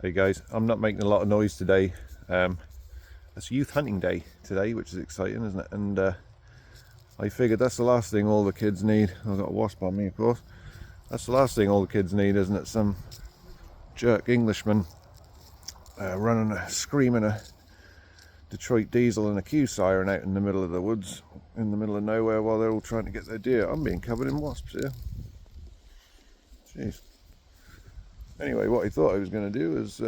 Hey guys, I'm not making a lot of noise today. It's youth hunting day today, which is exciting, isn't it? And I figured that's the last thing all the kids need. I've got a wasp on me, of course. That's the last thing all the kids need, isn't it? Some jerk Englishman screaming a Detroit diesel and a Q siren out in the middle of the woods, in the middle of nowhere, while they're all trying to get their deer. I'm being covered in wasps here. Jeez. Anyway, what I thought I was going to do is,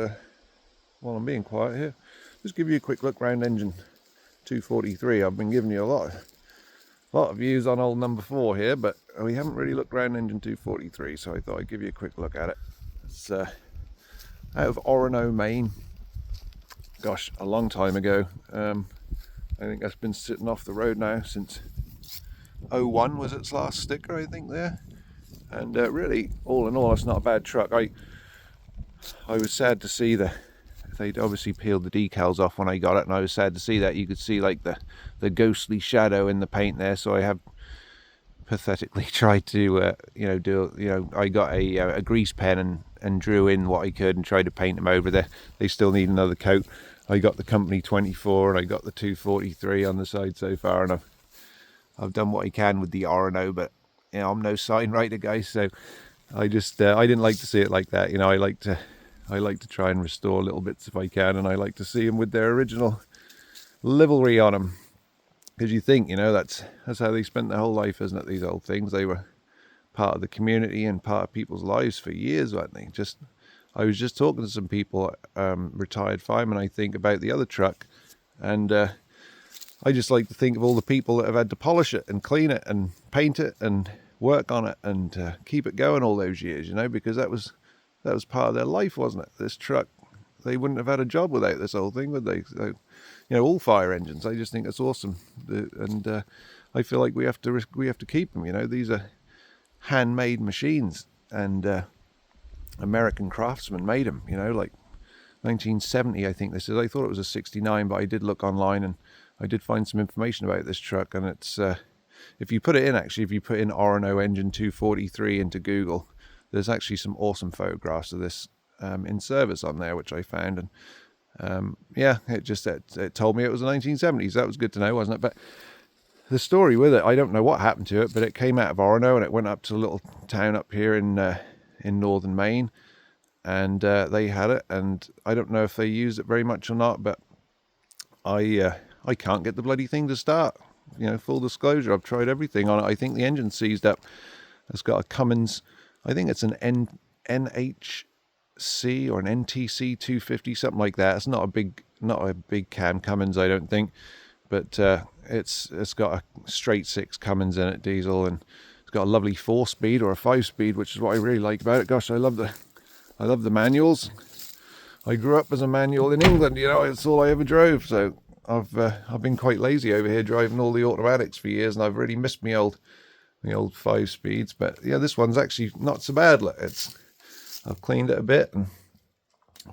while I'm being quiet here, just give you a quick look round engine 243. I've been giving you a lot of views on old number 4 here, but we haven't really looked round engine 243, so I thought I'd give you a quick look at it. It's out of Orono, Maine. Gosh, a long time ago. I think that's been sitting off the road now since '01 was its last sticker, I think, there. And really, all in all, it's not a bad truck. I was sad to see they'd obviously peeled the decals off when I got it, and I was sad to see that. You could see like the ghostly shadow in the paint there, so I have pathetically tried to I got a grease pen and drew in what I could and tried to paint them over there. They still need another coat. I got the company 24 and I got the 243 on the side so far, and I've done what I can with the Orono, but I'm no sign writer, guys, so I just I didn't like to see it like that. I like to try and restore little bits if I can, and I like to see them with their original livery on them, because you think, that's how they spent their whole life, isn't it? These old things, they were part of the community and part of people's lives for years, weren't they? I was just talking to some people, retired firemen, I think, about the other truck, and I just like to think of all the people that have had to polish it and clean it and paint it and work on it and keep it going all those years, because that was part of their life, wasn't it? This truck, they wouldn't have had a job without this whole thing, would they? So, all fire engines, I just think that's awesome, and I feel like we have to keep them. These are handmade machines, and American craftsmen made them. Like 1970, I think this is. I thought it was a '69, but I did look online and I did find some information about this truck, and it's if you put in Orono engine 243 into Google, there's actually some awesome photographs of this in service on there, which I found, and it told me it was the 1970s. That was good to know, wasn't it? But the story with it, I don't know what happened to it, but it came out of Orono and it went up to a little town up here in northern Maine, and they had it, and I don't know if they used it very much or not, but I can't get the bloody thing to start. Full disclosure, I've tried everything on it. I think the engine's seized up. It's got a Cummins, I think it's an NHC or an NTC 250, something like that. It's not a big cam Cummins, I don't think, but it's got a straight 6 Cummins in it, diesel, and it's got a lovely 4-speed or a 5-speed, which is what I really like about it. Gosh, I love the manuals. I grew up as a manual in England. It's all I ever drove, so I've been quite lazy over here driving all the automatics for years, and I've really missed my old 5-speeds. But yeah, this one's actually not so bad. I've cleaned it a bit,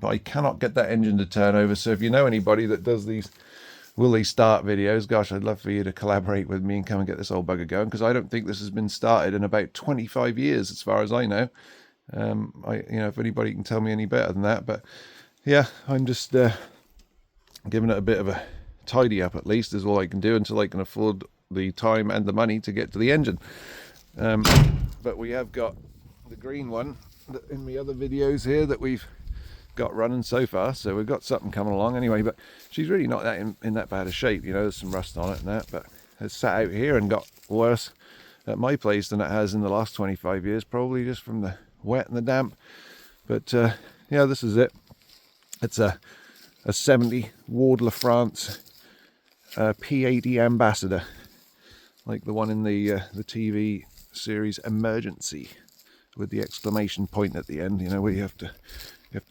but I cannot get that engine to turn over. So if you know anybody that does these will they start videos, gosh, I'd love for you to collaborate with me and come and get this old bugger going, because I don't think this has been started in about 25 years as far as I know. If anybody can tell me any better than that. But yeah, I'm just giving it a bit of a tidy up, at least, is all I can do until I can afford the time and the money to get to the engine. But we have got the green one in the other videos here that we've got running so far, so we've got something coming along anyway. But she's really not that in that bad a shape. There's some rust on it and that, but it's sat out here and got worse at my place than it has in the last 25 years, probably just from the wet and the damp. But yeah, this is it. It's a 70 Ward La France P80 Ambassador, like the one in the TV series Emergency, with the exclamation point at the end, where you have to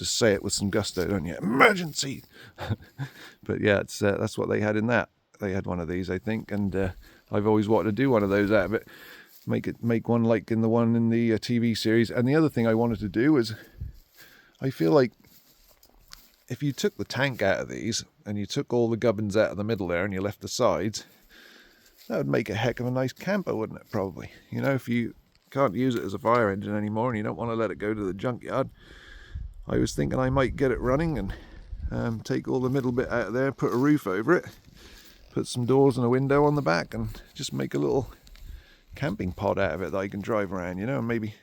say it with some gusto, don't you? Emergency. But yeah, it's that's what they had in that. They had one of these, I think, and I've always wanted to do one of those out of it. Make one like in the one in the TV series. And the other thing I wanted to do is, I feel like if you took the tank out of these and you took all the gubbins out of the middle there and you left the sides, that would make a heck of a nice camper, wouldn't it? Probably. If you can't use it as a fire engine anymore and you don't want to let it go to the junkyard, I was thinking I might get it running and take all the middle bit out of there, put a roof over it, put some doors and a window on the back, and just make a little camping pod out of it that I can drive around, you know, and maybe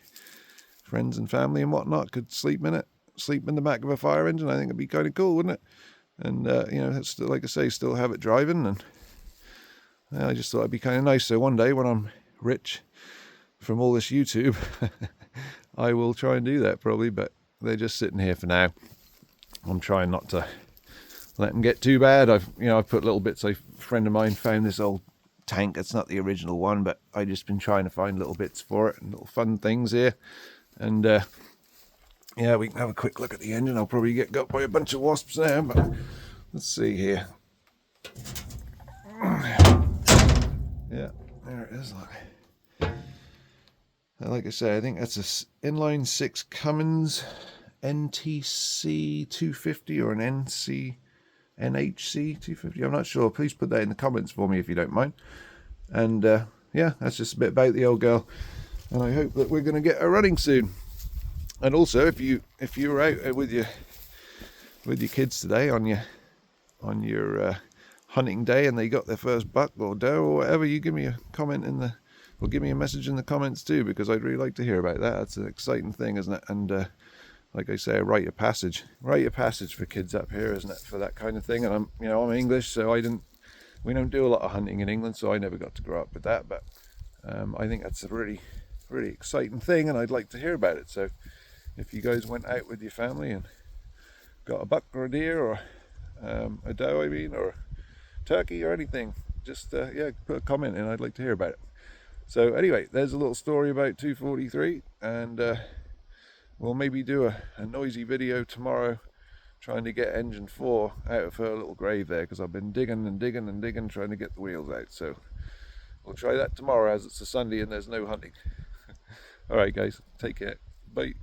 friends and family and whatnot could sleep in it, sleep in the back of a fire engine. I think it'd be kind of cool, wouldn't it? And you know, it's still, like I say, still have it driving, and I just thought it'd be kind of nice. So one day when I'm rich from all this YouTube, I will try and do that probably, but they're just sitting here for now. I'm trying not to let them get too bad. I've put little bits. A friend of mine found this old tank. It's not the original one, but I just been trying to find little bits for it and little fun things here. And yeah, we can have a quick look at the engine. I'll probably get got by a bunch of wasps now, but let's see here. Yeah, there it is. Look. Like I say, I think that's a inline 6 Cummins NTC 250 or an NHC 250. I'm not sure. Please put that in the comments for me if you don't mind. And yeah, that's just a bit about the old girl. And I hope that we're going to get her running soon. And also, if you were out with your kids today on your hunting day and they got their first buck or doe or whatever, you give me a comment or give me a message in the comments too, because I'd really like to hear about that. That's an exciting thing, isn't it? And like I say, a rite of passage for kids up here, isn't it, for that kind of thing? And I'm English, so we don't do a lot of hunting in England, so I never got to grow up with that. But I think that's a really, really exciting thing, and I'd like to hear about it. So if you guys went out with your family and got a buck or a deer or a doe, or turkey or anything, just yeah, put a comment in. I'd like to hear about it. So anyway, there's a little story about 243, and we'll maybe do a noisy video tomorrow trying to get engine 4 out of her little grave there, because I've been digging and digging and digging trying to get the wheels out. So we'll try that tomorrow, as it's a Sunday and there's no hunting. Alright guys, take care, bye.